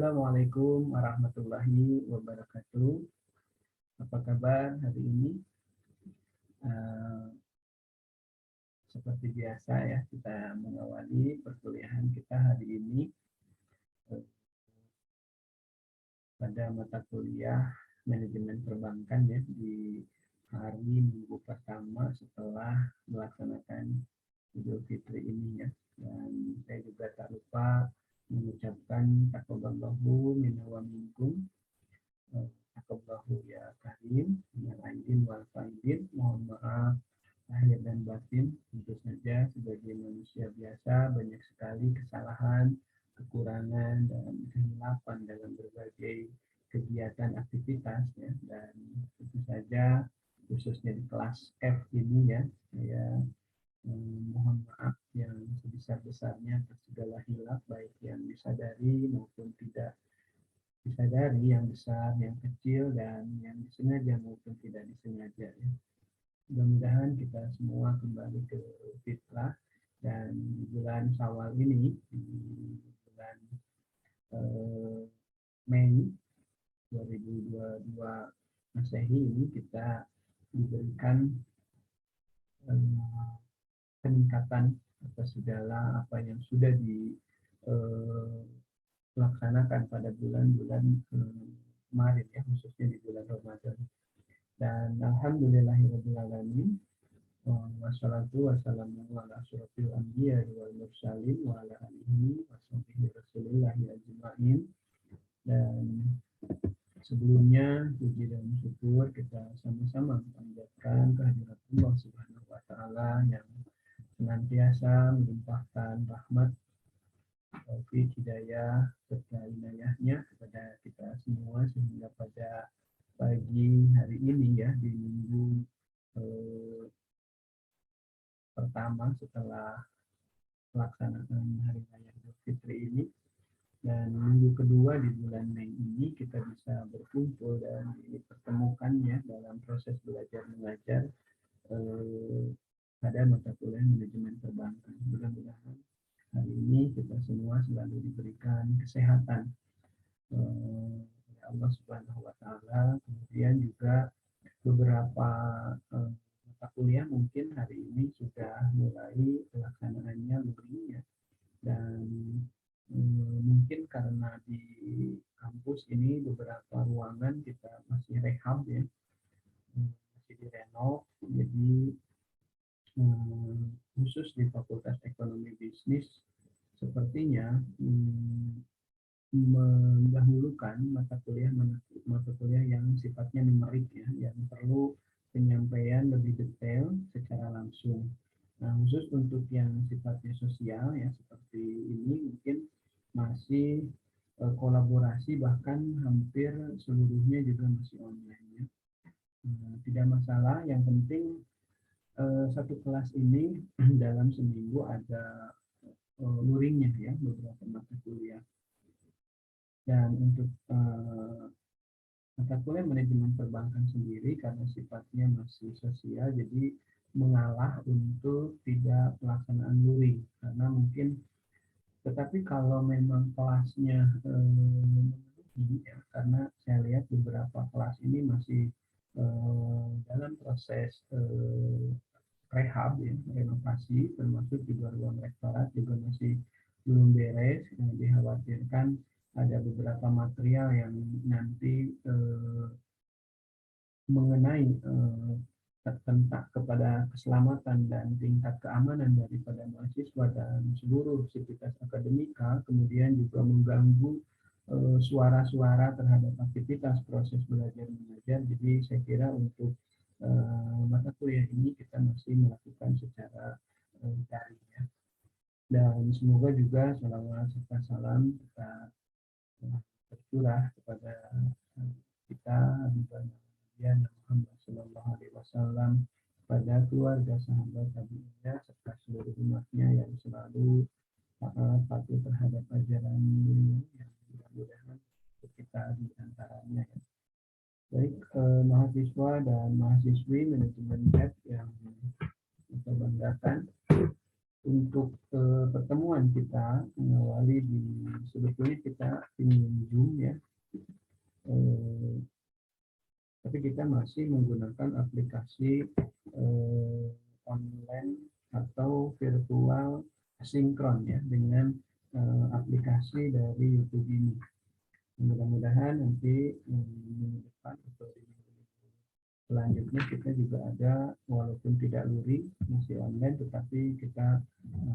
Assalamualaikum warahmatullahi wabarakatuh. Apa kabar hari ini? Eh, Seperti biasa ya, kita mengawali perkuliahan kita hari ini eh, pada mata kuliah manajemen perbankan ya di hari Minggu pertama setelah melaksanakan Idul Fitri ini ya. Dan saya juga tak lupa mengucapkan taqabbalallahu minna wa minkum. Taqabbalahu ya karim, minal aidin wal faidin. Mohon maaf lahir dan batin. Tentu saja sebagai manusia biasa banyak sekali kesalahan, kekurangan dan kehilapan dalam berbagai kegiatan aktivitas ya. Dan tentu saja khususnya di kelas F ini ya, saya mohon maaf yang sebesar-besarnya atas segala hilaf baik yang disadari maupun tidak disadari, yang besar, yang kecil, dan yang disengaja maupun tidak disengaja ya. Mudah-mudahan kita semua kembali ke fitrah dan di bulan Syawal ini, di bulan eh, Mei 2022 Masehi ini kita diberikan eh, peningkatan atas segala apa yang sudah dilaksanakan pada bulan-bulan kemarin ya, khususnya di bulan Ramadan. Dan alhamdulillahirobbilalamin, wassalatu wassalamu ala asyrofil anbiya wal mursalin wa ala alihi wa sahbihi rasulillahi ajma'in. Dan sebelumnya puji dan syukur kita sama-sama panjatkan kehadirat Allah Subhanahu wa taala yang senantiasa melimpahkan rahmat, taufik, hidayah serta inayahnya kepada kita semua sehingga pada pagi hari ini ya, di minggu eh, pertama setelah pelaksanaan hari raya Idul Fitri ini dan minggu kedua di bulan Mei ini kita bisa berkumpul dan dipertemukan ya dalam proses belajar mengajar pada mata kuliah manajemen perbankan. Mudah-mudahan hari ini kita semua selalu diberikan kesehatan oleh Allah Subhanahu wa taala. Kemudian juga beberapa mata kuliah mungkin hari ini sudah mulai pelaksanaannya luring ya. Dan mungkin karena di kampus ini beberapa ruangan kita masih rehab ya, masih direnov, jadi khusus di Fakultas Ekonomi Bisnis sepertinya mendahulukan mata kuliah yang sifatnya numerik ya, yang perlu penyampaian lebih detail secara langsung. Nah, khusus untuk yang sifatnya sosial ya seperti ini mungkin masih kolaborasi, bahkan hampir seluruhnya juga masih online ya. Tidak masalah, yang penting satu kelas ini dalam seminggu ada luringnya ya, beberapa mata kuliah. Dan untuk mata kuliah manajemen perbankan sendiri karena sifatnya masih sosial, jadi mengalah untuk tidak pelaksanaan luring karena mungkin, tetapi kalau memang kelasnya memenuhi ya, karena saya lihat beberapa kelas ini masih dalam proses rehab ya, renovasi, termasuk juga ruang rektorat juga masih belum beres. Dikhawatirkan ada beberapa material yang nanti mengenai tertentak kepada keselamatan dan tingkat keamanan daripada mahasiswa dan seluruh sivitas akademika, kemudian juga mengganggu suara-suara terhadap aktivitas proses belajar mengajar. Jadi saya kira untuk mata kuliah ini kita masih melakukan secara daring ya. Dan semoga juga salawat serta salam kita tercurah kepada kita Nabi Muhammad SAW, pada keluarga, sahabat, tabi'innya serta seluruh umatnya yang selalu taat patuh terhadap ajaran yang mudah-mudahan kita di antaranya ya. Baik mahasiswa dan mahasiswi manajemen yang saya banggakan, untuk pertemuan kita mengawali sebetulnya kita ingin Zoom ya, tapi kita masih menggunakan aplikasi online atau virtual asinkron ya dengan aplikasi dari YouTube ini. Mudah-mudahan nanti minggu depan atau di minggu selanjutnya kita juga ada, walaupun tidak luring masih online, tetapi kita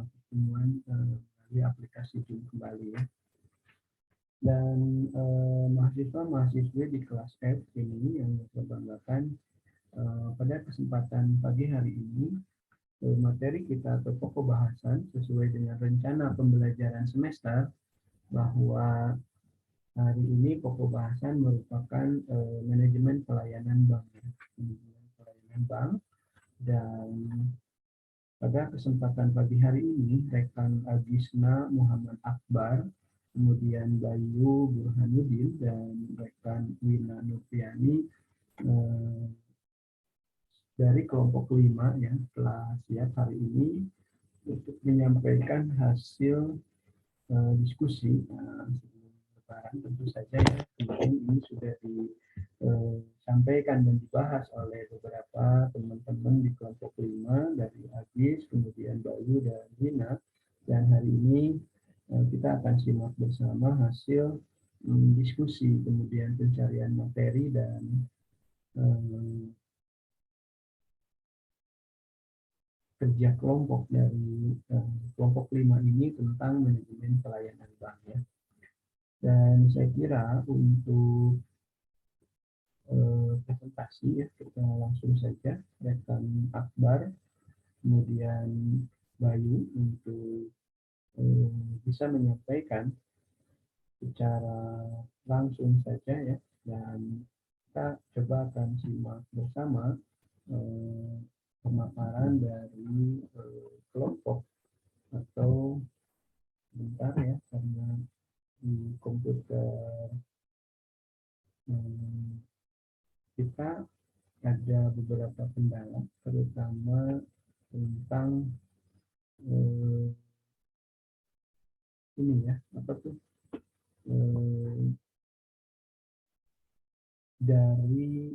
pertemuan melalui aplikasi Zoom kembali ya. Dan mahasiswa-mahasiswi di kelas F ini yang saya banggakan, pada kesempatan pagi hari ini materi kita atau pokok bahasan sesuai dengan rencana pembelajaran semester, bahwa hari ini pokok bahasan merupakan manajemen pelayanan bank. Manajemen pelayanan bank. Dan pada kesempatan pagi hari ini, rekan Agisna Muhammad Akbar, kemudian Bayu Burhanuddin, dan rekan Wina Nurfiani dari kelompok 5 yang telah siap hari ini untuk menyampaikan hasil diskusi sebelum Lebaran. Tentu saja ya, ini sudah disampaikan dan dibahas oleh beberapa teman-teman di kelompok 5 dari Agis, kemudian Bayu dan Wina, dan hari ini kita akan simak bersama hasil diskusi, kemudian pencarian materi dan kerja kelompok dari kelompok 5 ini tentang manajemen pelayanan bank ya. Dan saya kira untuk presentasi ya, kita langsung saja rekan Akbar kemudian Bayu untuk bisa menyampaikan secara langsung saja ya, dan kita coba akan simak bersama pemaparan dari kelompok, atau bentar ya karena di komputer kita ada beberapa kendala, terutama tentang ini ya, apa tuh, dari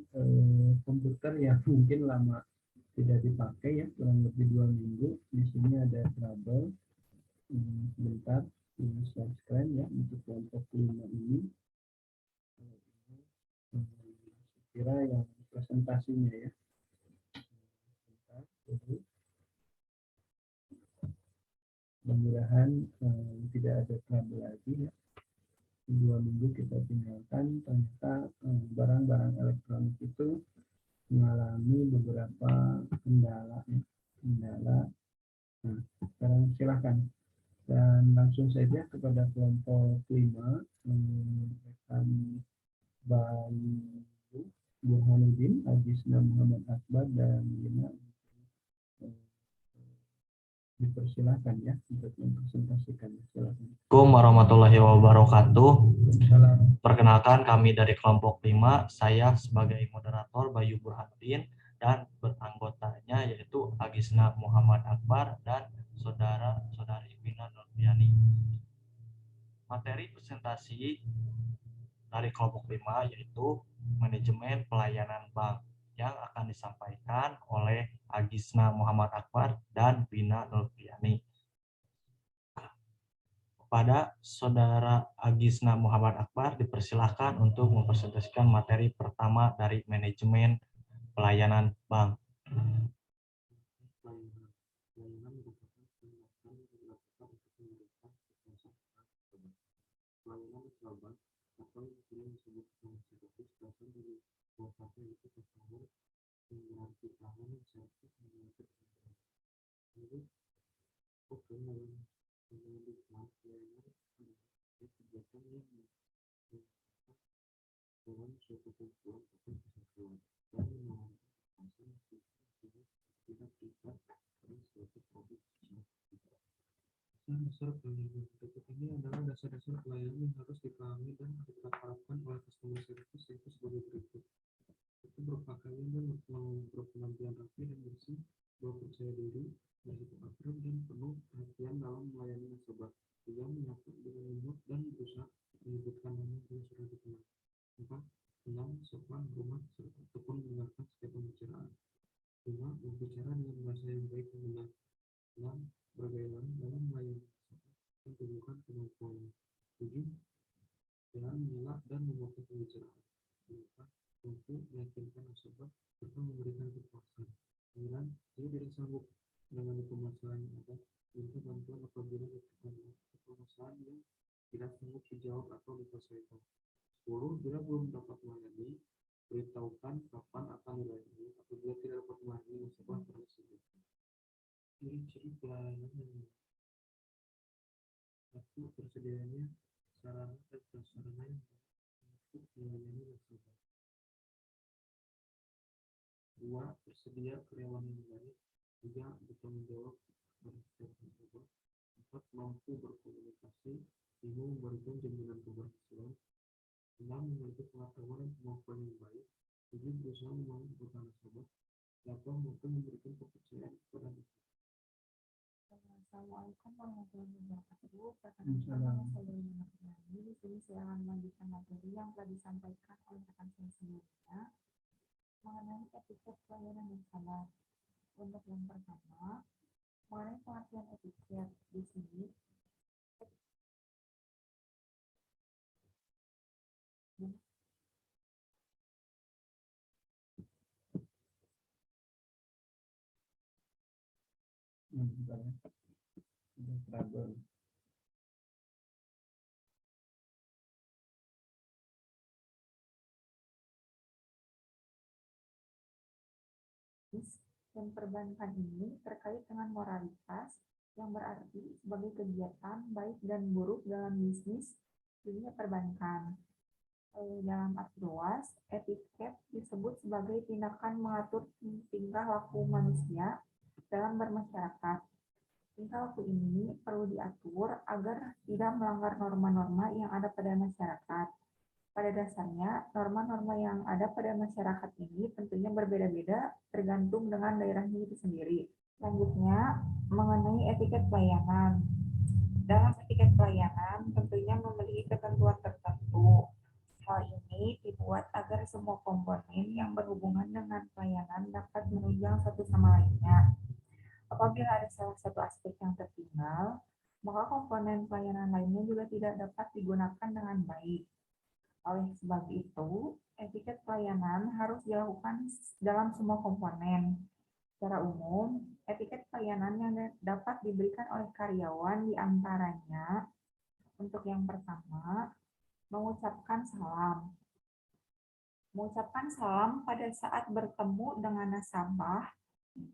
komputer yang mungkin lama tidak dipakai ya, kurang lebih 2 minggu. Di sini ada trouble. Sebentar, ini share screen ya untuk kelompok 5 ini. Kira yang presentasinya ya. Sebentar, mudah-mudahan tidak ada trouble lagi ya. 2 minggu kita tinggalkan, ternyata barang-barang elektronik itu mengalami beberapa kendala ya. Nah, sekarang silahkan, dan langsung saja kepada kelompok 5, rekan Bayu Burhanuddin, Agisna Muhammad Akbar, dan Lina, dipersilakan ya untuk mempresentasikan. Silakan. Assalamualaikum warahmatullahi wabarakatuh. Perkenalkan, kami dari kelompok 5, saya sebagai moderator Bayu Burhanuddin, dan beranggotanya yaitu Agisna Muhammad Akbar dan saudara-saudari Wina Nurfiani. Materi presentasi dari kelompok 5 yaitu manajemen pelayanan bank yang akan disampaikan oleh Agisna Muhammad Akbar dan Wina Nurfiani. Kepada saudara Agisna Muhammad Akbar dipersilahkan untuk mempresentasikan materi pertama dari manajemen pelayanan bank. Dasar pelayanan. Berikut ini adalah dasar-dasar pelayanan yang harus dipahami dan diterapkan oleh customer service, yaitu sebagai berikut. Itu berupa kalian dan berpenampilan rapi dan bersih, berpercaya diri, bersikap akrab dan penuh perhatian dalam melayani nasabah. Juga menyapa dengan lembut dan berusaha menyebutkan nama yang sudah dikenal. 4. Tenang, sopan, hormat, serta tekun mendengarkan setiap pembicaraan. 5. Berbicara dengan bahasa yang baik dan benar. 6. Bergairah dalam melayani nasabah dan tunjukkan kemampuannya. 7. Jangan mengelak dan memotong pembicaraan. 8. Mampu meyakinkan nasabah serta memberikan kepuasan. 9. Jika tidak sanggup menangani permasalahan yang ada, minta bantuan apabila ada permasalahan yang tidak sanggup dijawab atau diselesaikan. 10. Bila belum dapat melayani, beritahukan kapan akan dilayani. Apabila tidak dapat melayani nasabah tersebut. Ciri-ciri pelayanan yang satu, tersedianya sarana dan prasarana yang untuk melayani nasabah. 2. Tersedia karyawan yang baik. 3. Bertanggung jawab pada setiap nasabah. 4. Mampu berkomunikasi. 5. Memberikan jaminan keberhasilan. 6. Memiliki pengetahuan dan kemampuan yang baik. 7. Berusaha mengumpulkan nasabah. 8. Mampu memberikan kepercayaan kepada nasabah. Assalamualaikum warahmatullahi wabarakatuh. Perkenalkan nama saya Lina Fiani. Di sini saya akan melanjutkan materi yang telah disampaikan oleh rekan saya sebelumnya mengenai etiket pelayanan nasabah. Untuk yang pertama, mengenai pengertian etiket di sini. Dan perbankan ini terkait dengan moralitas yang berarti sebagai kegiatan baik dan buruk dalam bisnis dunia perbankan. Dalam arti luas, etiket disebut sebagai tindakan mengatur tingkah laku manusia dalam bermasyarakat. Tingkah laku ini perlu diatur agar tidak melanggar norma-norma yang ada pada masyarakat. Pada dasarnya, norma-norma yang ada pada masyarakat ini tentunya berbeda-beda tergantung dengan daerahnya itu sendiri. Selanjutnya, mengenai etiket pelayanan. Dalam etiket pelayanan tentunya memiliki ketentuan tertentu. Hal ini dibuat agar semua komponen yang berhubungan dengan pelayanan dapat menunjang satu sama lainnya. Apabila ada salah satu aspek yang tertinggal, maka komponen pelayanan lainnya juga tidak dapat digunakan dengan baik. Oleh sebab itu, etiket pelayanan harus dilakukan dalam semua komponen. Secara umum, etiket pelayanan yang dapat diberikan oleh karyawan diantaranya, untuk yang pertama, mengucapkan salam. Mengucapkan salam pada saat bertemu dengan nasabah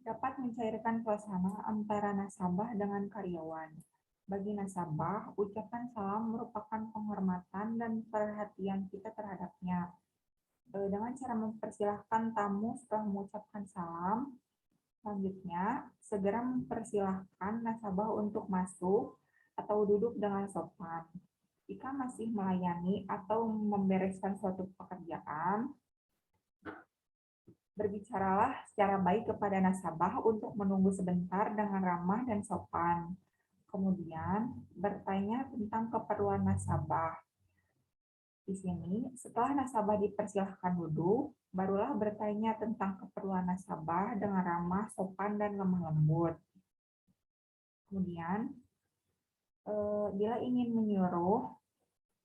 dapat mencairkan suasana antara nasabah dengan karyawan. Bagi nasabah, ucapan salam merupakan penghormatan dan perhatian kita terhadapnya. Dengan cara mempersilahkan tamu setelah mengucapkan salam, selanjutnya segera mempersilahkan nasabah untuk masuk atau duduk dengan sopan. Jika masih melayani atau membereskan suatu pekerjaan, berbicaralah secara baik kepada nasabah untuk menunggu sebentar dengan ramah dan sopan. Kemudian, bertanya tentang keperluan nasabah. Di sini, setelah nasabah dipersilahkan duduk, barulah bertanya tentang keperluan nasabah dengan ramah, sopan, dan lemah lembut. Kemudian, bila ingin menyuruh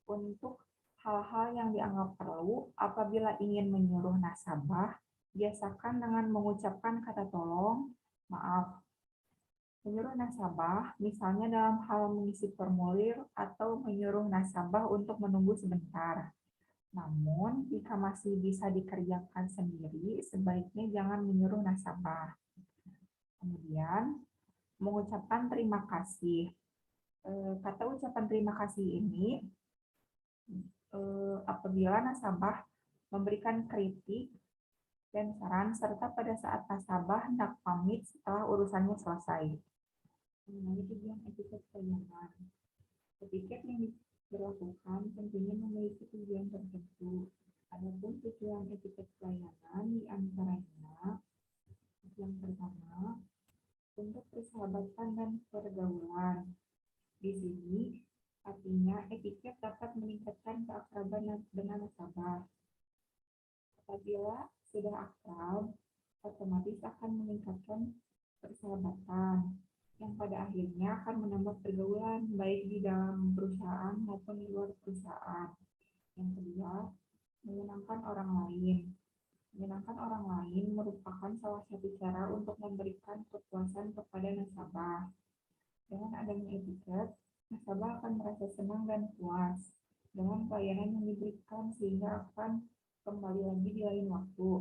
untuk hal-hal yang dianggap perlu, apabila ingin menyuruh nasabah, biasakan dengan mengucapkan kata tolong, maaf. Menyuruh nasabah, misalnya dalam hal mengisi formulir atau menyuruh nasabah untuk menunggu sebentar. Namun, jika masih bisa dikerjakan sendiri, sebaiknya jangan menyuruh nasabah. Kemudian, mengucapkan terima kasih. Kata ucapan terima kasih ini, apabila nasabah memberikan kritik dan saran, serta pada saat nasabah hendak pamit setelah urusannya selesai. Mengenai tujuan etiket pelayanan. Etiket yang diberlakukan tentunya memiliki tujuan tertentu. Adapun tujuan etiket pelayanan diantaranya yang pertama, Artinya, etiket dapat meningkatkan keakraban dengan nasabah. Apabila sudah akrab, otomatis akan meningkatkan persahabatan, yang pada akhirnya akan menambah pergaulan baik di dalam perusahaan maupun di luar perusahaan. Yang kedua, menyenangkan orang lain. Menyenangkan orang lain merupakan salah satu cara untuk memberikan kepuasan kepada nasabah. Dengan adanya etiket, nasabah akan merasa senang dan puas dengan pelayanan yang diberikan sehingga akan kembali lagi di lain waktu.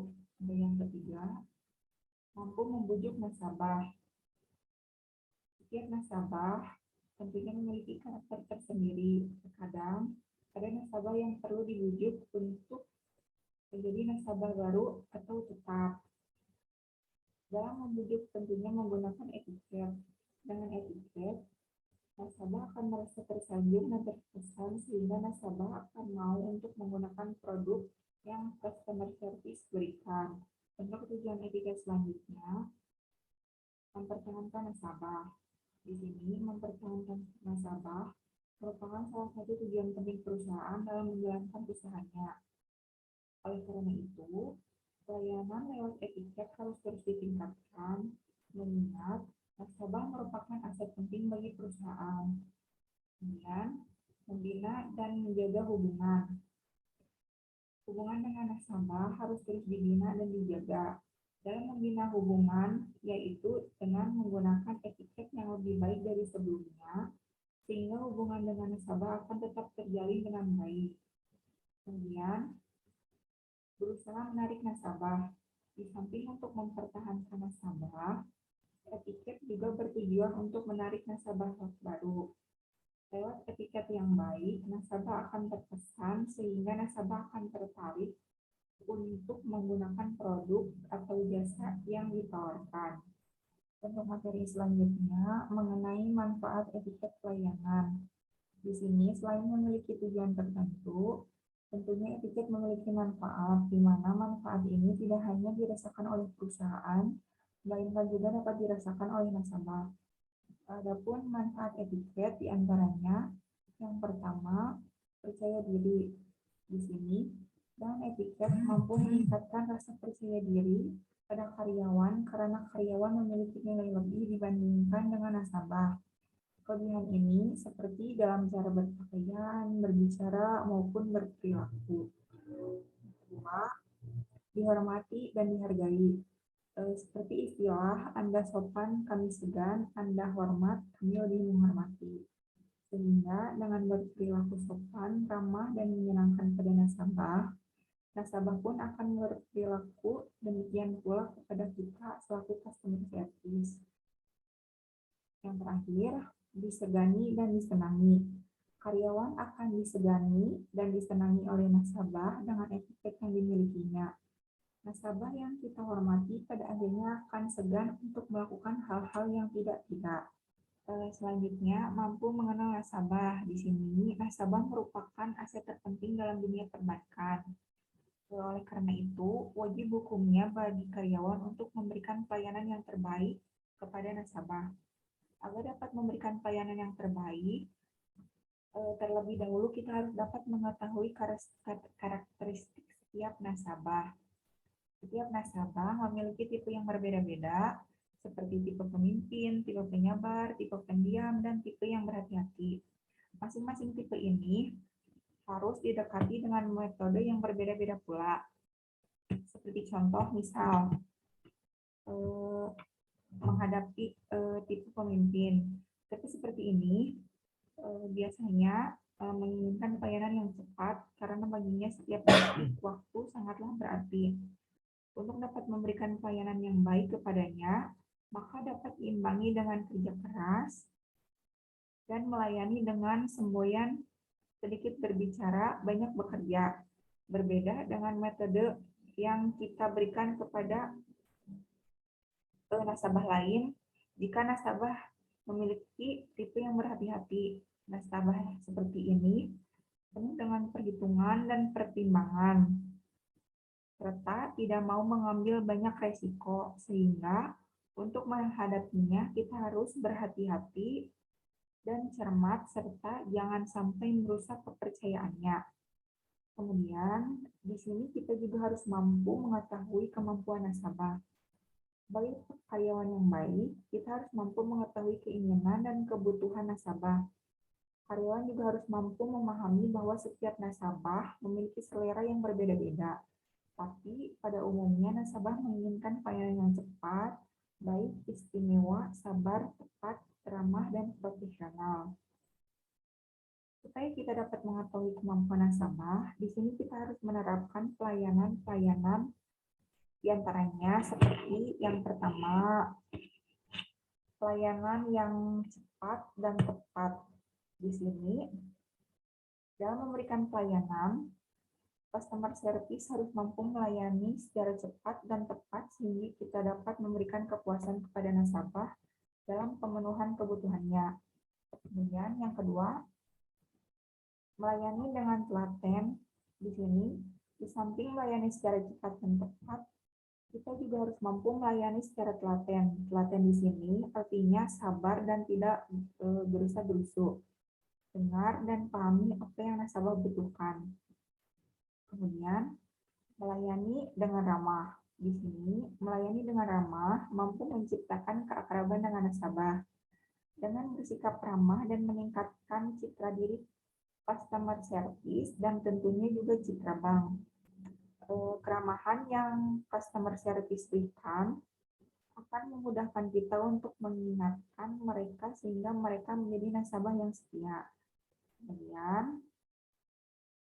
Dan yang ketiga, mampu membujuk nasabah. Setiap nasabah tentunya memiliki karakter tersendiri. Terkadang ada nasabah yang perlu dibujuk untuk menjadi nasabah baru atau tetap. Dalam membujuk tentunya menggunakan etiket. Dengan etiket, nasabah akan merasa tersanjung dan terkesan sehingga nasabah akan mau untuk menggunakan produk yang customer service berikan. Untuk tujuan etiket selanjutnya, mempertahankan nasabah. Di sini, mempertahankan nasabah merupakan salah satu tujuan penting perusahaan dalam menjalankan usahanya. Oleh karena itu, pelayanan lewat etiket harus terus ditingkatkan, mengingat nasabah merupakan aset penting bagi perusahaan. Kemudian, membina dan menjaga hubungan. Hubungan dengan nasabah harus terus dibina dan dijaga. Dalam membina hubungan, yaitu dengan menggunakan etiket yang lebih baik dari sebelumnya, sehingga hubungan dengan nasabah akan tetap terjalin dengan baik. Kemudian, berusaha menarik nasabah. Di samping untuk mempertahankan nasabah, etiket juga bertujuan untuk menarik nasabah baru. Lewat etiket yang baik, nasabah akan terkesan sehingga nasabah akan tertarik untuk menggunakan produk atau jasa yang ditawarkan. Untuk materi selanjutnya mengenai manfaat etiket pelayanan. Di sini selain memiliki tujuan tertentu, tentunya etiket memiliki manfaat, di mana manfaat ini tidak hanya dirasakan oleh perusahaan, melainkan juga dapat dirasakan oleh nasabah. Adapun manfaat etiket diantaranya, yang pertama, percaya diri. Di sini, dengan etiket mampu meningkatkan rasa percaya diri pada karyawan karena karyawan memiliki nilai lebih dibandingkan dengan nasabah. Kelebihan ini seperti dalam cara berpakaian, berbicara, maupun berperilaku. Kedua, dihormati dan dihargai. Seperti istilah, Anda sopan, kami segan, Anda hormat, kami lebih menghormati. Sehingga dengan berperilaku sopan, ramah, dan menyenangkan pada nasabah, nasabah pun akan berperilaku demikian pula kepada kita selaku customer service. Yang terakhir, disegani dan disenangi. Karyawan akan disegani dan disenangi oleh nasabah dengan etiket yang dimilikinya. Nasabah yang kita hormati pada akhirnya akan segan untuk melakukan hal-hal yang tidak-tidak. Selanjutnya, mampu mengenal nasabah. Di sini, nasabah merupakan aset terpenting dalam dunia perbankan. Oleh karena itu, wajib hukumnya bagi karyawan untuk memberikan pelayanan yang terbaik kepada nasabah. Agar dapat memberikan pelayanan yang terbaik, terlebih dahulu kita harus dapat mengetahui karakteristik setiap nasabah. Setiap nasabah memiliki tipe yang berbeda-beda, seperti tipe pemimpin, tipe penyabar, tipe pendiam, dan tipe yang berhati-hati. Masing-masing tipe ini harus didekati dengan metode yang berbeda-beda pula. Seperti contoh, misal, menghadapi tipe pemimpin. Tapi seperti ini, biasanya menginginkan pelayanan yang cepat, karena baginya setiap waktu sangatlah berarti. Untuk dapat memberikan pelayanan yang baik kepadanya, maka dapat diimbangi dengan kerja keras dan melayani dengan semboyan sedikit berbicara, banyak bekerja. Berbeda dengan metode yang kita berikan kepada nasabah lain, jika nasabah memiliki tipe yang berhati-hati. Nasabah seperti ini penuh dengan perhitungan dan pertimbangan, serta tidak mau mengambil banyak resiko, sehingga untuk menghadapinya kita harus berhati-hati dan cermat serta jangan sampai merusak kepercayaannya. Kemudian, di sini kita juga harus mampu mengetahui kemampuan nasabah. Bagi karyawan yang baik, kita harus mampu mengetahui keinginan dan kebutuhan nasabah. Karyawan juga harus mampu memahami bahwa setiap nasabah memiliki selera yang berbeda-beda. Tapi pada umumnya nasabah menginginkan pelayanan yang cepat, baik, istimewa, sabar, tepat, ramah, dan profesional. Supaya kita dapat mengetahui kemampuan nasabah, di sini kita harus menerapkan pelayanan-pelayanan diantaranya seperti yang pertama, pelayanan yang cepat dan tepat. Di sini, dalam memberikan pelayanan, customer service harus mampu melayani secara cepat dan tepat sehingga kita dapat memberikan kepuasan kepada nasabah dalam pemenuhan kebutuhannya. Kemudian yang kedua, melayani dengan telaten. Di sini, di samping melayani secara cepat dan tepat, kita juga harus mampu melayani secara telaten. Telaten di sini artinya sabar dan tidak gerusa-gerusu. Dengar dan pahami apa yang nasabah butuhkan. Kemudian, melayani dengan ramah. Di sini, melayani dengan ramah mampu menciptakan keakraban dengan nasabah. Dengan bersikap ramah dan meningkatkan citra diri customer service dan tentunya juga citra bank. Keramahan yang customer service berikan akan memudahkan kita untuk mengingatkan mereka sehingga mereka menjadi nasabah yang setia. Kemudian,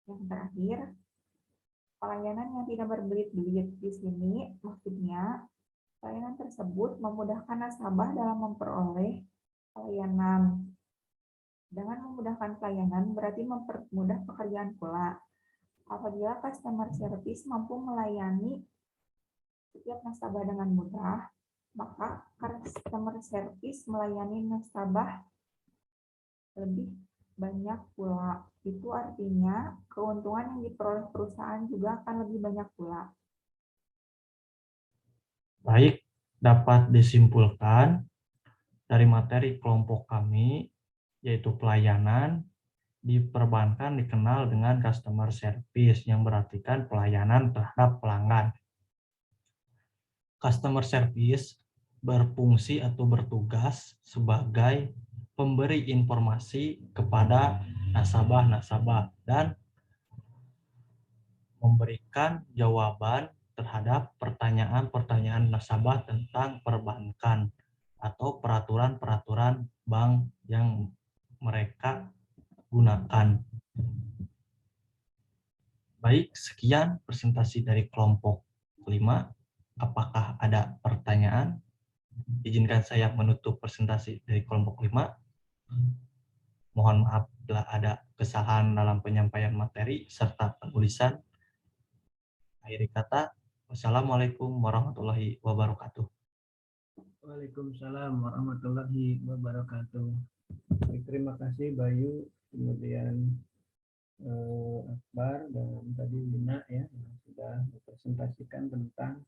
yang terakhir, pelayanan yang tidak berbelit-belit. Di sini maksudnya pelayanan tersebut memudahkan nasabah dalam memperoleh pelayanan. Dengan memudahkan pelayanan berarti mempermudah pekerjaan pula. Apabila customer service mampu melayani setiap nasabah dengan mudah, maka customer service melayani nasabah lebih banyak pula. Itu artinya keuntungan yang diperoleh perusahaan juga akan lebih banyak pula. Baik, dapat disimpulkan dari materi kelompok kami, yaitu pelayanan, di perbankan dikenal dengan customer service, yang berartikan pelayanan terhadap pelanggan. Customer service berfungsi atau bertugas sebagai pemberi informasi kepada nasabah-nasabah dan memberikan jawaban terhadap pertanyaan-pertanyaan nasabah tentang perbankan atau peraturan-peraturan bank yang mereka gunakan. Baik, sekian presentasi dari kelompok 5. Apakah ada pertanyaan? Izinkan saya menutup presentasi dari kelompok 5. Mohon maaf bila ada kesalahan dalam penyampaian materi serta penulisan. Akhir kata, wassalamualaikum warahmatullahi wabarakatuh. Waalaikumsalam warahmatullahi wabarakatuh. Terima kasih Bayu, kemudian Akbar dan tadi Lina ya yang sudah mempresentasikan tentang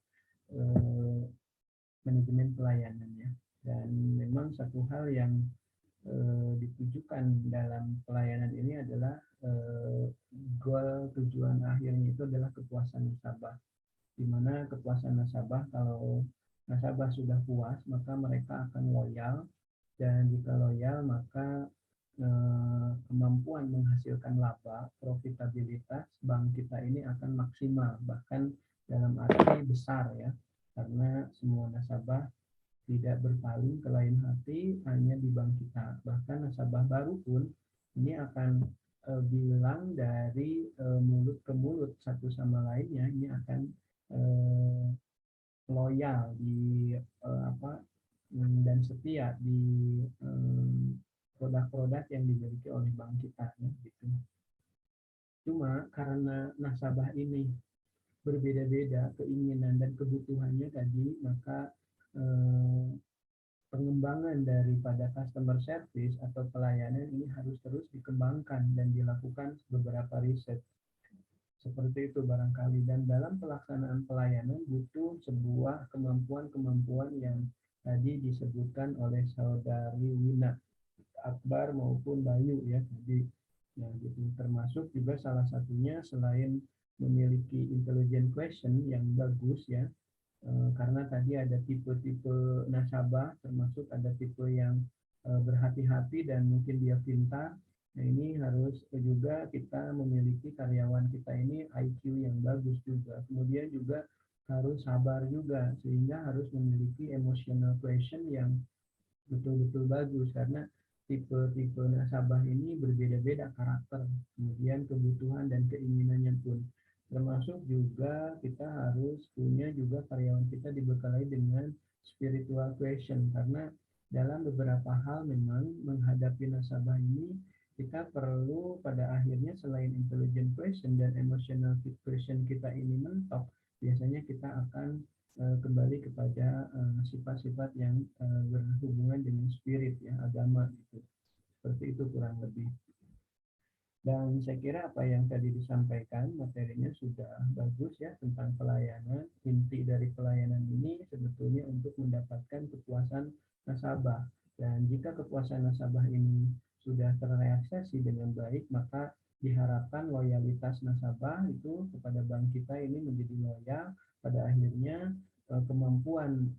manajemen pelayanan ya. Dan memang satu hal yang ditujukan dalam pelayanan ini adalah goal tujuan akhirnya itu adalah kepuasan nasabah. Di mana kepuasan nasabah, kalau nasabah sudah puas maka mereka akan loyal, dan jika loyal maka kemampuan menghasilkan laba, profitabilitas bank kita ini akan maksimal, bahkan dalam arti besar ya, karena semua nasabah tidak berpaling ke lain hati hanya di bank kita. Bahkan nasabah baru pun ini akan bilang dari mulut ke mulut satu sama lainnya, ini akan loyal di dan setia di produk-produk yang dimiliki oleh bank kita ya, gitu. Cuma karena nasabah ini berbeda-beda keinginan dan kebutuhannya tadi, maka pengembangan daripada customer service atau pelayanan ini harus terus dikembangkan dan dilakukan beberapa riset. Seperti itu barangkali, dan dalam pelaksanaan pelayanan butuh sebuah kemampuan-kemampuan yang tadi disebutkan oleh saudari Wina, Akbar maupun Bayu ya tadi. Nah, gitu. Termasuk juga salah satunya selain memiliki intelligent question yang bagus ya, karena tadi ada tipe-tipe nasabah, termasuk ada tipe yang berhati-hati dan mungkin dia pintar. Nah, ini harus juga kita memiliki karyawan kita ini IQ yang bagus juga. Kemudian juga harus sabar juga, sehingga harus memiliki emotional question yang betul-betul bagus, karena tipe-tipe nasabah ini berbeda-beda karakter, kemudian kebutuhan dan keinginannya pun. Termasuk juga kita harus punya juga karyawan kita dibekali dengan spiritual question, karena dalam beberapa hal memang menghadapi nasabah ini kita perlu pada akhirnya selain intelligent question dan emotional question kita ini mentok, biasanya kita akan kembali kepada sifat-sifat yang berhubungan dengan spirit ya, agama gitu. Seperti itu kurang lebih. Dan saya kira apa yang tadi disampaikan materinya sudah bagus ya tentang pelayanan. Inti dari pelayanan ini sebetulnya untuk mendapatkan kepuasan nasabah. Dan jika kepuasan nasabah ini sudah terrealisasi dengan baik, maka diharapkan loyalitas nasabah itu kepada bank kita ini menjadi loyal. Pada akhirnya kemampuan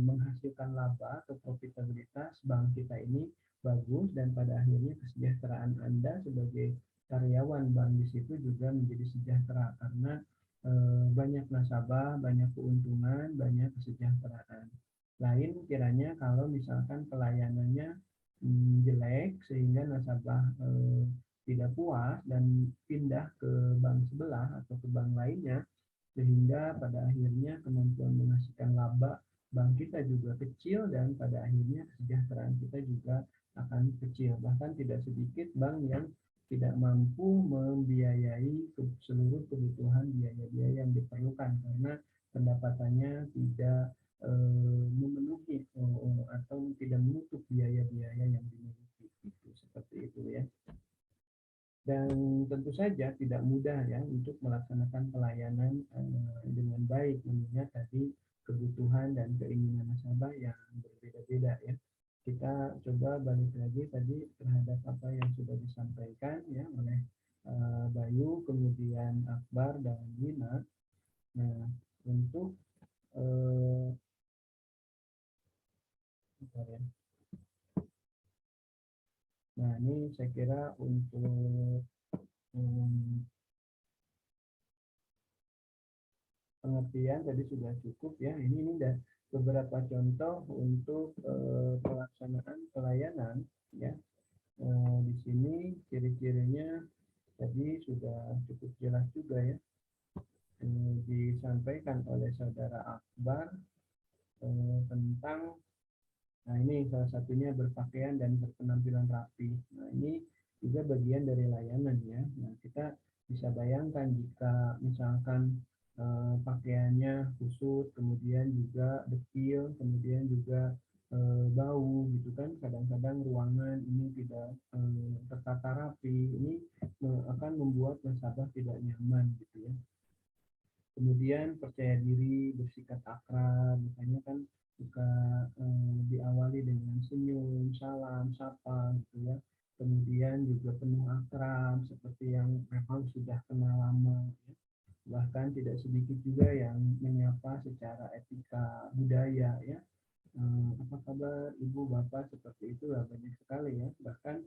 menghasilkan laba atau profitabilitas bank kita ini bagus, dan pada akhirnya kesejahteraan Anda sebagai karyawan bank di situ juga menjadi sejahtera, karena banyak nasabah, banyak keuntungan, banyak kesejahteraan. Lain kiranya kalau misalkan pelayanannya jelek sehingga nasabah tidak puas dan pindah ke bank sebelah atau ke bank lainnya, sehingga pada akhirnya kemampuan menghasilkan laba bank kita juga kecil, dan pada akhirnya kesejahteraan kita juga akan kecil. Bahkan tidak sedikit bank yang tidak mampu membiayai seluruh kebutuhan biaya-biaya yang diperlukan karena pendapatannya tidak memenuhi atau tidak menutup biaya-biaya yang dimiliki. Seperti itu ya. Dan tentu saja tidak mudah ya untuk melaksanakan pelayanan dengan baik, mengingat tadi kebutuhan dan keinginan nasabah yang berbeda-beda ya. Kita coba balik lagi tadi terhadap apa yang sudah disampaikan ya oleh Bayu, kemudian Akbar dan Wina. Nah, untuk nah ini saya kira untuk pengertian tadi sudah cukup ya. Ini udah beberapa contoh untuk pelaksanaan pelayanan ya. Di sini ciri-cirinya tadi sudah cukup jelas juga ya. Disampaikan oleh saudara Akbar tentang, nah ini salah satunya berpakaian dan berpenampilan rapi. Nah ini juga bagian dari layanan ya. Nah kita bisa bayangkan jika misalkan pakaiannya kusut, kemudian juga dekil, kemudian juga bau gitu kan. Kadang-kadang ruangan ini tidak tertata rapi, ini akan membuat nasabah tidak nyaman gitu ya. Kemudian percaya diri, bersikap akrab, misalnya kan suka diawali dengan senyum, salam, sapa gitu ya. Kemudian juga penuh akrab seperti yang memang sudah kenal lama ya. Bahkan tidak sedikit juga yang menyapa secara etika budaya ya. Apa kabar ibu bapak, seperti itu lah, banyak sekali ya. Bahkan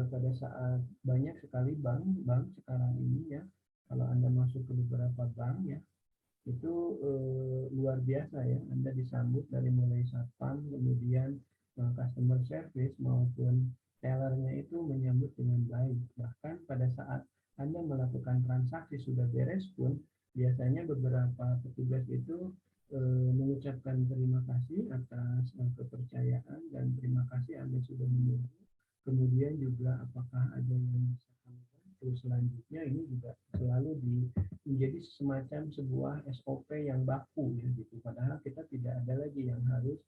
pada saat banyak sekali bank sekarang ini ya, kalau Anda masuk ke beberapa bank ya, itu luar biasa ya. Anda disambut dari mulai satpam, kemudian customer service maupun tellernya itu menyambut dengan baik. Bahkan pada saat Anda melakukan transaksi sudah beres pun, biasanya beberapa petugas itu mengucapkan terima kasih atas kepercayaan dan terima kasih Anda sudah menunggu. Kemudian juga apakah ada yang bisa kami bantu selanjutnya, ini juga selalu menjadi semacam sebuah SOP yang baku ya gitu. Padahal kita tidak ada lagi yang harus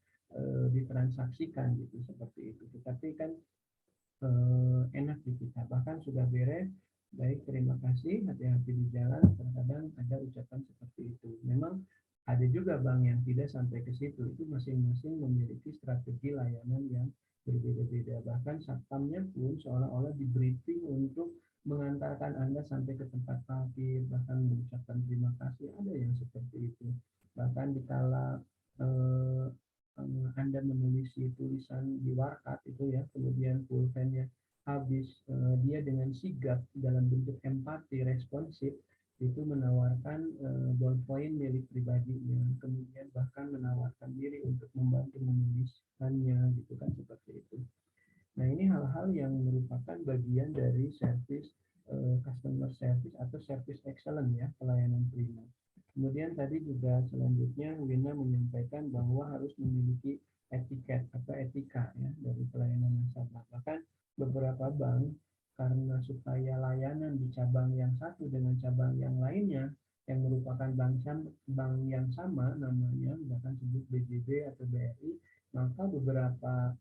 ditransaksikan gitu, seperti itu. Tetapi kan enak di kita, bahkan sudah beres, baik terima kasih, hati-hati di jalan, terkadang ada ucapan seperti itu. Memang ada juga bank yang tidak sampai ke situ, itu masing-masing memiliki strategi layanan yang berbeda-beda. Bahkan satpamnya pun seolah-olah di briefing untuk mengantarkan Anda sampai ke tempat parkir, bahkan mengucapkan terima kasih, ada yang seperti itu. Bahkan dikala Anda menulis tulisan di warkat itu ya, kemudian pulpennya habis, dia dengan sigap dalam bentuk empati responsif itu menawarkan ballpoint milik pribadinya, kemudian bahkan menawarkan diri untuk membantu menuliskannya, gitu kan, seperti itu. Nah, ini hal-hal yang merupakan bagian dari service customer service atau service excellence ya, pelayanan prima. Kemudian tadi juga selanjutnya Wina menyampaikan bahwa harus memiliki etiket atau etika ya dari pelayanan nasabah. Bahkan beberapa bank karena supaya layanan di cabang yang satu dengan cabang yang lainnya yang merupakan bank yang sama namanya, misalkan sebut BJB atau BRI, maka beberapa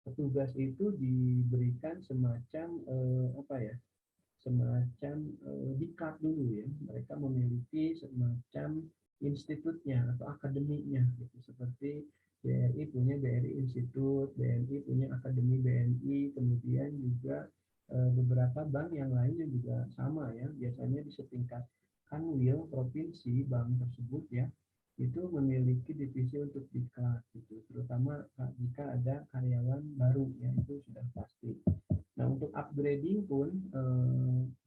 petugas itu diberikan semacam semacam diklat dulu ya. Mereka memiliki semacam institutnya atau akademiknya gitu. Seperti BRI punya BRI Institut, BNI punya Akademi BNI, kemudian juga beberapa bank yang lainnya juga sama ya. Biasanya di setingkat kanwil provinsi bank tersebut ya, itu memiliki divisi untuk diklat gitu, terutama jika ada karyawan baru ya, itu sudah pasti. Nah, untuk upgrading pun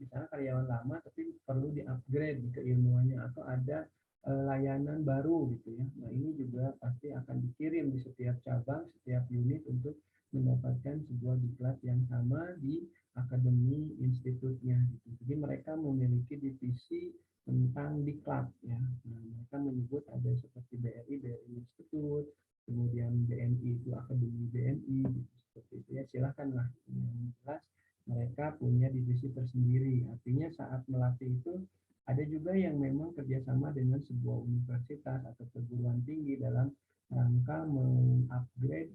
misalnya karyawan lama tapi perlu di-upgrade keilmuannya atau ada layanan baru gitu ya. Nah, ini juga pasti akan dikirim di setiap cabang, setiap unit untuk mendapatkan sebuah diklat yang sama di akademi institutnya gitu. Jadi mereka memiliki divisi tentang diklat ya. Nah, mereka menyebut ada seperti BRI, BRI Institut, kemudian BNI itu Akademi BNI gitu, seperti itu ya. Silakanlah, yang jelas mereka punya divisi tersendiri. Artinya saat melatih itu ada juga yang memang kerjasama dengan sebuah universitas atau perguruan tinggi dalam rangka mengupgrade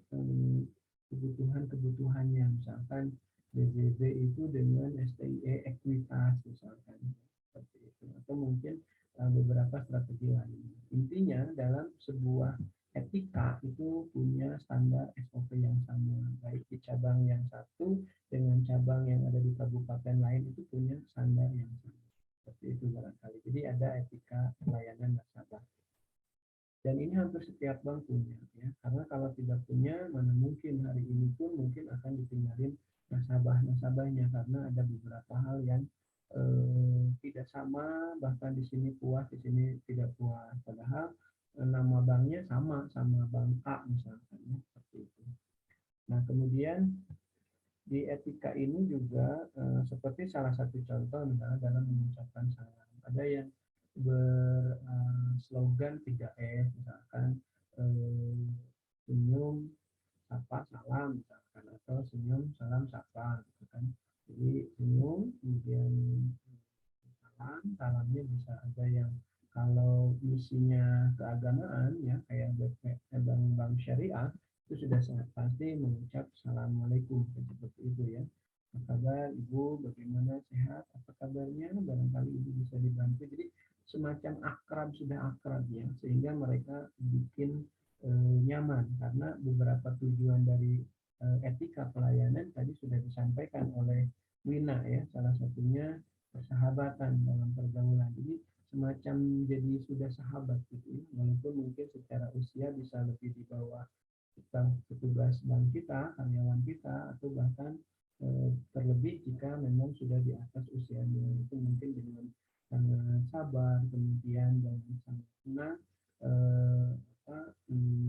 kebutuhan-kebutuhannya. Misalkan BJB itu dengan STIE Ekuitas misalkan, seperti itu, atau mungkin beberapa strategi lain. Intinya dalam sebuah etika itu punya standar SOP yang sama, baik di cabang yang satu dengan cabang yang ada di kabupaten lain itu punya standar yang sama. Seperti itu barangkali. Jadi ada etika pelayanan nasabah. Dan ini hampir setiap bank punya ya. Karena kalau tidak punya, mana mungkin hari ini pun mungkin akan ditinggalin nasabah-nasabahnya karena ada beberapa hal yang tidak sama, bahkan di sini puas, di sini tidak puas. Padahal nama banknya sama bank A misalkan ya, seperti itu. Nah, kemudian di etika ini juga seperti salah satu contoh misalnya dalam mengucapkan salam. Ada yang berslogan 3S misalkan senyum, sapa, salam misalkan, atau senyum, salam, sapa gitu kan. Jadi senyum, kemudian salam, salamnya bisa ada yang kalau misinya keagamaan ya kayak bank syariah itu sudah sangat pasti mengucap assalamualaikum seperti itu ya. Apa kabar Ibu, bagaimana, sehat, apa kabarnya, barangkali Ibu bisa dibantu. Jadi semacam akrab, sudah akrab ya, sehingga mereka bikin nyaman karena beberapa tujuan dari etika pelayanan tadi sudah disampaikan oleh Wina ya, salah satunya persahabatan dalam pergaulan. Jadi semacam jadi sudah sahabat gitu ya, walaupun mungkin secara usia bisa lebih di bawah petugas bank kita, karyawan kita, atau bahkan terlebih jika memang sudah di atas usianya, itu mungkin dengan sangat sabar, kemudian dengan sangat senang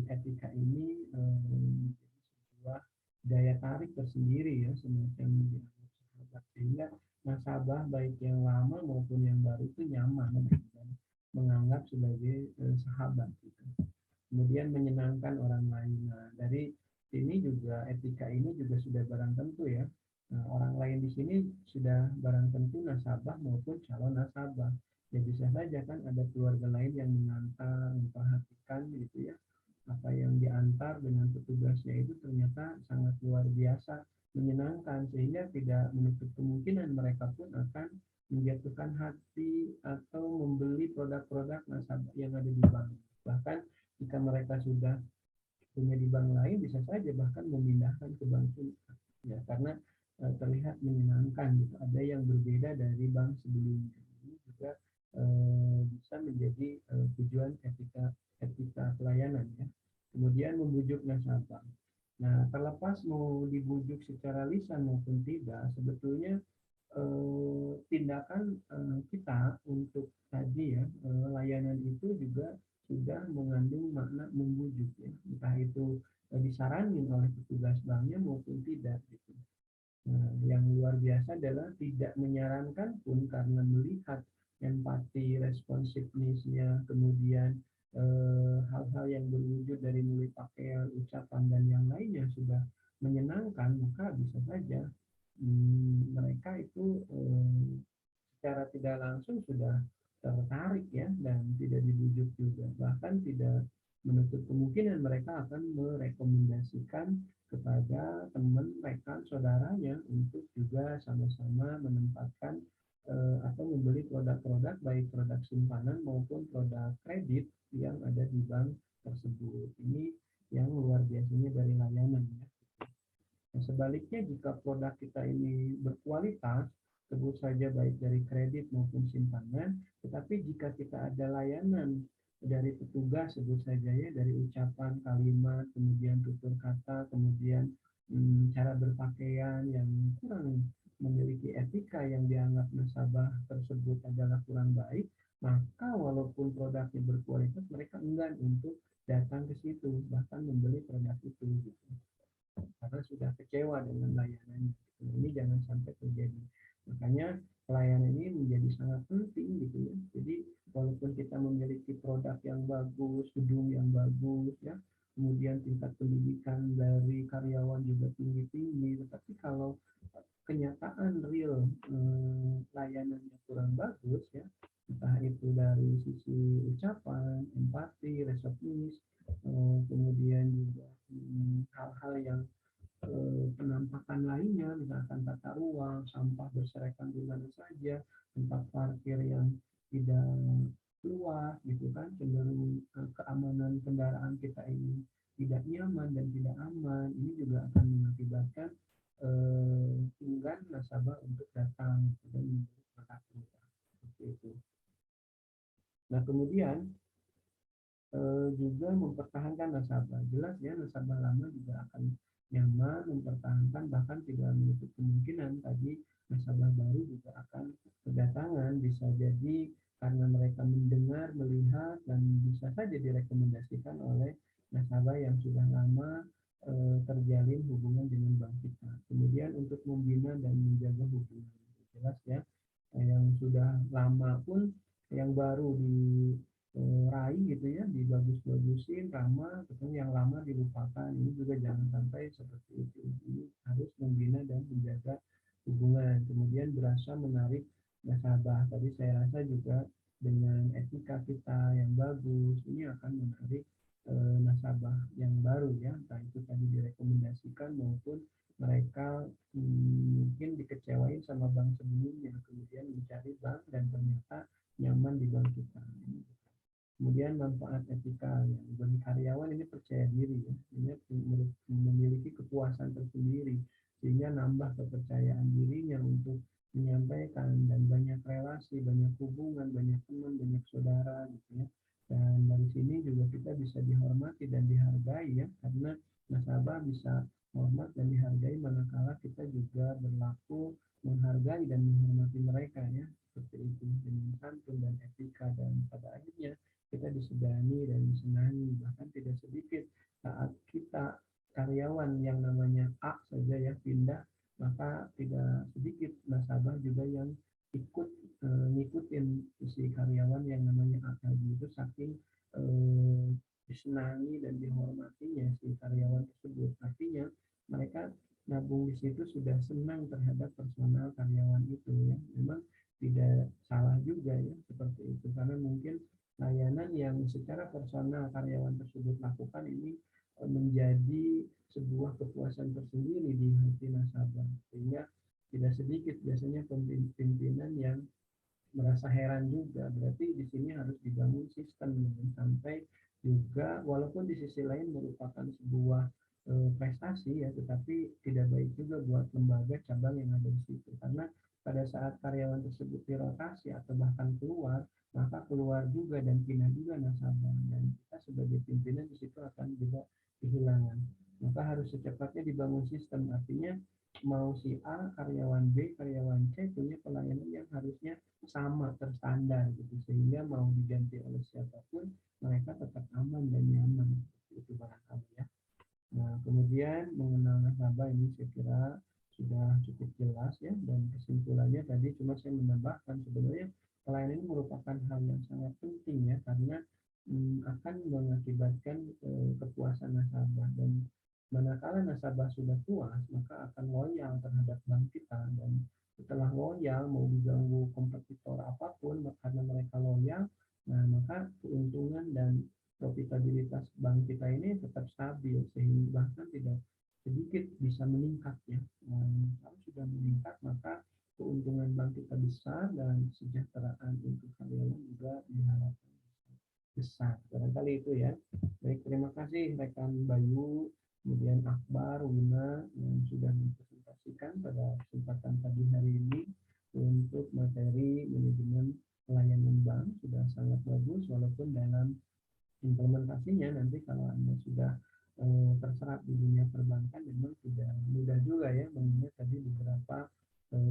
etika ini menjadi sebuah daya tarik tersendiri ya, semacam dianggap sahabat, sehingga nasabah baik yang lama maupun yang baru itu nyaman dan menganggap sebagai sahabat gitu. Kemudian menyenangkan orang lain. Nah, dari sini juga etika ini juga sudah barang tentu ya. Nah, orang lain di sini sudah barang tentu nasabah maupun calon nasabah. Ya bisa saja kan ada keluarga lain yang mengantar, memperhatikan gitu ya. Apa yang diantar dengan petugasnya itu ternyata sangat luar biasa menyenangkan, sehingga tidak menutup kemungkinan mereka pun akan menjatuhkan hati atau membeli produk-produk nasabah yang ada di bank. Bahkan jika mereka sudah punya di bank lain bisa saja bahkan memindahkan ke bank kita, ya karena terlihat menyenangkan gitu. Ada yang berbeda dari bank sebelumnya. Ini juga bisa menjadi tujuan etika pelayanan ya. Kemudian membujuk nasabah. Nah, terlepas mau dibujuk secara lisan maupun tidak, sebetulnya tindakan kita untuk tadi ya layanan itu juga sudah mengandung makna membujuk ya, entah itu disaranin oleh petugas banknya maupun tidak gitu. Nah, yang luar biasa adalah tidak menyarankan pun karena melihat empati, responsiveness-nya, kemudian hal-hal yang berwujud dari mulai pakaian, ucapan, dan yang lainnya sudah menyenangkan, maka bisa saja mereka itu secara tidak langsung sudah tertarik ya dan tidak dibujuk juga, bahkan tidak menutup kemungkinan mereka akan merekomendasikan kepada teman, rekan, saudaranya untuk juga sama-sama menempatkan atau membeli produk-produk baik produk simpanan maupun produk kredit yang ada di bank tersebut. Ini yang luar biasanya dari layanan ya. Nah, sebaliknya jika produk kita ini berkualitas, sebut saja baik dari kredit maupun simpanan, tetapi jika kita ada layanan dari petugas, sebut saja ya, dari ucapan, kalimat, kemudian tutur kata, kemudian cara berpakaian yang kurang memiliki etika yang dianggap nasabah tersebut adalah kurang baik, maka walaupun produknya berkualitas, mereka enggan untuk datang ke situ, bahkan membeli produk itu gitu, karena sudah kecewa dengan layanannya. Ini jangan sampai terjadi. Makanya pelayanan ini menjadi sangat penting gitu ya. Jadi walaupun kita memiliki produk yang bagus, gedung yang bagus ya, kemudian tingkat pendidikan dari karyawan juga tinggi-tinggi, tetapi kalau kenyataan real layanannya kurang bagus ya, entah itu dari sisi ucapan, empati, resepsionis, kemudian juga hal-hal yang penampakan lainnya, misalkan tata ruang, sampah berserakan di mana saja, tempat parkir yang tidak luas, gitu kan, cenderung keamanan kendaraan kita ini tidak nyaman dan tidak aman, ini juga akan mengakibatkan enggan nasabah untuk datang dan membeli produk kita, seperti itu. Nah, kemudian juga mempertahankan nasabah. Jelas ya, nasabah lama juga akan nyaman, mempertahankan, bahkan tidak menutup kemungkinan tadi nasabah baru juga akan berdatangan, bisa jadi karena mereka mendengar, melihat, dan bisa saja direkomendasikan oleh nasabah yang sudah lama terjalin hubungan dengan bank kita. Kemudian untuk membina dan menjaga hubungan, jelas ya, yang sudah lama pun yang baru diraih gitu ya, dibagus-bagusin, ramah, ketemu yang lama dilupakan. Ini juga jangan sampai seperti itu. Ini harus membina dan menjaga hubungan. Kemudian berasa menarik nasabah. Tadi saya rasa juga dengan etika kita yang bagus, ini akan menarik nasabah yang baru ya, entah itu tadi direkomendasikan maupun mereka mungkin dikecewain sama bank sebelumnya, kemudian mencari bank dan ternyata nyaman di bank kita. Kemudian manfaat etika yang bagi karyawan ini percaya diri ya, ini memiliki kepuasan tersendiri sehingga nambah kepercayaan dirinya untuk menyampaikan, dan banyak relasi, banyak hubungan, banyak teman, banyak saudara gitu ya. Dan dari sini juga kita bisa dihormati dan dihargai ya, karena nasabah bisa hormat dan dihargai manakala kita juga berlaku menghargai dan menghormati mereka ya, seperti itu dengan santun dan etika, dan pada akhirnya kita disegani dan disenangi. Bahkan tidak sedikit saat kita karyawan yang namanya A saja ya pindah, maka tidak sedikit nasabah juga yang ikut ngikutin si karyawan yang namanya A tadi itu, saking disenangi dan dihormatinya si karyawan tersebut. Artinya mereka nabung di situ sudah senang terhadap personal karyawan itu ya. Memang tidak salah juga ya seperti itu, karena mungkin layanan yang secara personal karyawan tersebut lakukan ini menjadi sebuah kepuasan tersendiri di hati nasabah, sehingga tidak sedikit biasanya pimpinan yang merasa heran juga. Berarti di sini harus dibangun sistem sampai juga walaupun di sisi lain merupakan sebuah prestasi ya, tetapi tidak baik juga buat lembaga cabang yang ada di situ, karena pada saat karyawan tersebut dirotasi atau bahkan keluar, maka keluar juga dan pindah juga nasabah, dan kita sebagai pimpinan di situ akan juga kehilangan. Maka harus secepatnya dibangun sistem, artinya mau si A, karyawan B, karyawan C punya pelayanan yang harusnya sama, terstandar gitu, sehingga mau diganti oleh siapapun mereka tetap aman dan nyaman, itu barangkali ya. Nah, kemudian mengenal nasabah ini saya kira sudah cukup jelas ya, dan kesimpulannya tadi cuma saya menambahkan sebenarnya pelayanan ini merupakan hal yang sangat penting ya, karena akan mengakibatkan kepuasan nasabah, dan manakala nasabah sudah puas maka akan loyal terhadap bank kita, dan setelah loyal mau diganggu kompetitor apapun karena mereka loyal, nah maka keuntungan dan profitabilitas bank kita ini tetap stabil, sehingga bahkan tidak sedikit bisa meningkat ya. Kalau sudah meningkat maka keuntungan bank kita besar dan kesejahteraan untuk karyawan juga diharapkan besar. Barangkali itu ya. Baik, terima kasih rekan Bayu, kemudian Akbar, Wina yang sudah mempresentasikan pada kesempatan pagi hari ini untuk materi manajemen pelayanan bank. Sudah sangat bagus, walaupun dalam implementasinya nanti kalau Anda sudah terserap di dunia perbankan memang tidak mudah juga ya, mengingat tadi beberapa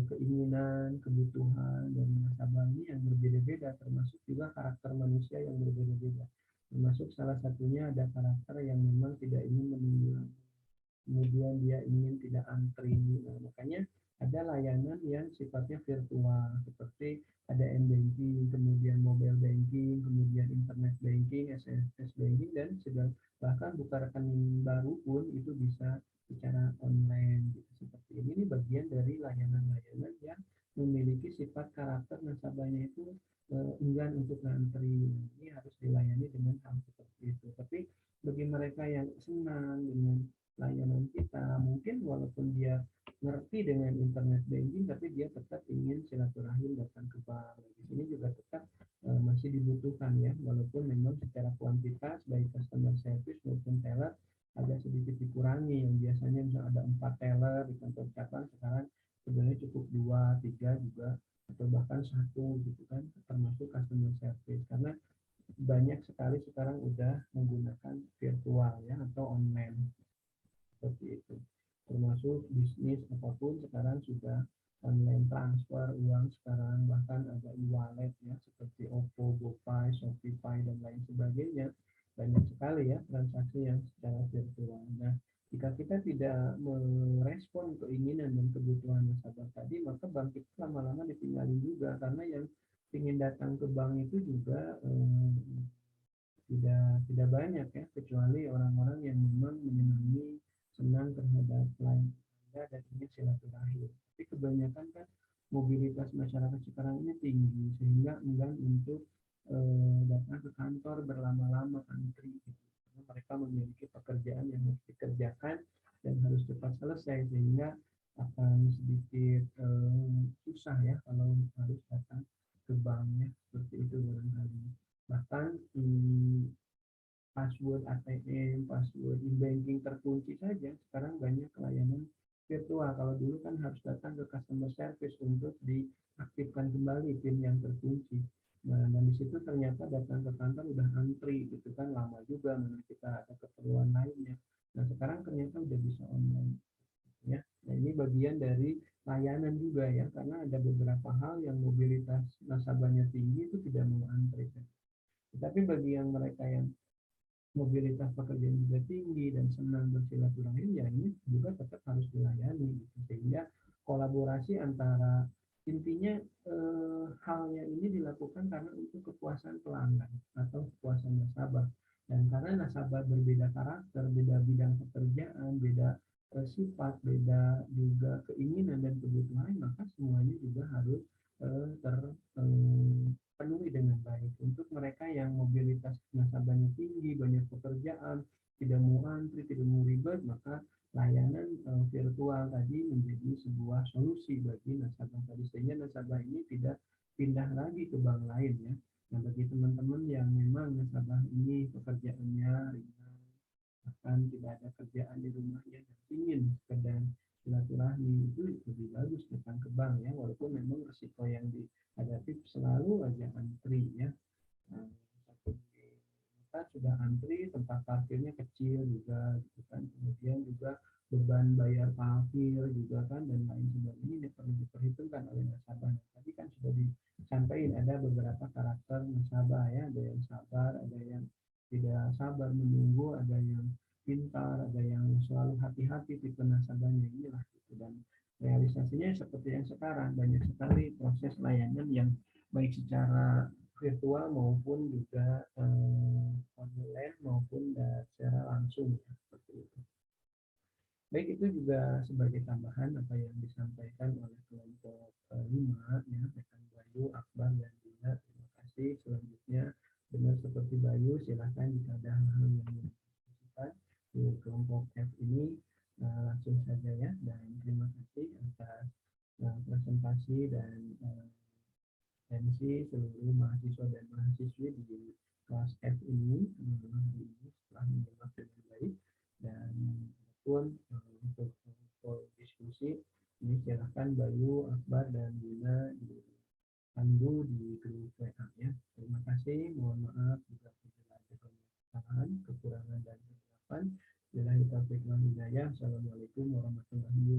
keinginan, kebutuhan dari nasabah ini yang berbeda-beda, termasuk juga karakter manusia yang berbeda-beda. Termasuk salah satunya ada karakter yang memang tidak ingin menunggu, kemudian dia ingin tidak antri. Nah, makanya ada layanan yang sifatnya virtual, seperti ada m-banking, kemudian mobile banking, kemudian internet banking, SMS banking, dan segala, bahkan buka rekening baru pun itu bisa secara online gitu. Seperti ini bagian dari layanan-layanan yang memiliki sifat karakter nasabahnya itu enggan untuk ngantri. Ini harus dilayani dengan hal seperti itu. Tapi bagi mereka yang senang dengan layanan kita, mungkin walaupun dia ngerti dengan internet banking, tapi dia tetap ingin silaturahim datang ke bank. Di sini juga tetap masih dibutuhkan ya, walaupun memang secara kuantitas baik customer service maupun teller agak sedikit dikurangi, yang biasanya misalnya ada 4 teller di kantor cabang, sekarang sebenarnya cukup 2, 3 juga, atau bahkan 1 gitu kan, termasuk customer service, karena banyak sekali sekarang udah menggunakan virtual ya atau online seperti itu. Termasuk bisnis apapun sekarang sudah online transfer uang sekarang, bahkan ada e-wallet ya seperti OVO, GoPay, Shopify dan lain sebagainya. Banyak sekali ya transaksi yang secara virtual. Nah, jika kita tidak merespon keinginan dan kebutuhan nasabah tadi, maka bank itu lama-lama ditinggalin juga, karena yang ingin datang ke bank itu juga tidak banyak ya, kecuali orang-orang yang memang menyenangi, senang terhadap lain Anda dan ingin silaturahim. Tapi kebanyakan kan mobilitas masyarakat sekarang ini tinggi, sehingga enggan untuk datang ke kantor berlama-lama antri gitu. Karena mereka memiliki pekerjaan yang harus dikerjakan dan harus cepat selesai, sehingga akan sedikit susah ya kalau harus datang ke banknya, seperti itu barangkali. Bahkan password ATM, password e-banking terkunci saja, sekarang banyak layanan virtual. Kalau dulu kan harus datang ke customer service untuk diaktifkan kembali PIN yang terkunci. Nah, dan di situ ternyata datang ke kantor udah antri gitu kan, lama juga, mana kita ada keperluan lainnya. Nah, sekarang ternyata udah bisa online ya. Nah, ini bagian dari layanan juga ya, karena ada beberapa hal yang mobilitas nasabahnya tinggi itu tidak mau antri. Tetapi bagi yang mereka yang mobilitas pekerjaan juga tinggi dan senang bersilaturahim, ya ini juga tetap harus dilayani gitu. Sehingga kolaborasi antara, intinya halnya ini dilakukan karena untuk kepuasan pelanggan atau kepuasan nasabah, dan karena nasabah berbeda karakter, beda bidang pekerjaan, beda sifat, beda juga keinginan dan kebutuhan, maka semuanya juga harus terpenuhi dengan baik. Untuk mereka yang mobilitas nasabahnya tinggi, banyak pekerjaan, tidak mau antri, tidak mau ribet, maka layanan virtual tadi menjadi sebuah solusi bagi nasabah tadi, sehingga nasabah ini tidak pindah lagi ke bank lain ya. Nah, bagi teman-teman yang memang nasabah ini pekerjaannya ringan, bahkan tidak ada kerjaan di rumahnya dan ingin sekedar silaturahmi, itu lebih bagus datang ke bank ya, walaupun memang risiko yang dihadapi selalu aja antri ya. Nah, satu di tempat sudah antri, tempat parkirnya kecil juga gitu kan, kemudian juga beban bayar parkir juga kan, dan lain sebagainya yang perlu diperhitungkan oleh nasabah. Tadi kan sudah disampaikan ada beberapa karakter nasabah ya, ada yang sabar, ada yang tidak sabar menunggu, ada yang pintar, ada yang selalu hati-hati tipe nasabahnya inilah gitu. Dan realisasinya seperti yang sekarang, banyak sekali proses layanan yang baik secara virtual maupun juga online maupun secara langsung ya, seperti itu. Baik, itu juga sebagai tambahan apa yang disampaikan oleh kelompok 5 ya, rekan Bayu, Akbar, dan Dina. Terima kasih. Selanjutnya benar seperti Bayu, silahkan jika ada hal yang ingin didiskusikan di kelompok F ini langsung saja ya. Dan terima kasih atas presentasi dan atensi seluruh mahasiswa dan mahasiswi di kelas F ini hari ini setelah menyimak dengan baik. Dan pun untuk diskusi ini silahkan Bayu, Akbar, dan Dina dipandu di grup WA ya. Terima kasih, mohon maaf jika ada kesalahan, kekurangan dan kesilapan. Billahi taufiq wal hidayah. Assalamualaikum warahmatullahi wabarakatuh.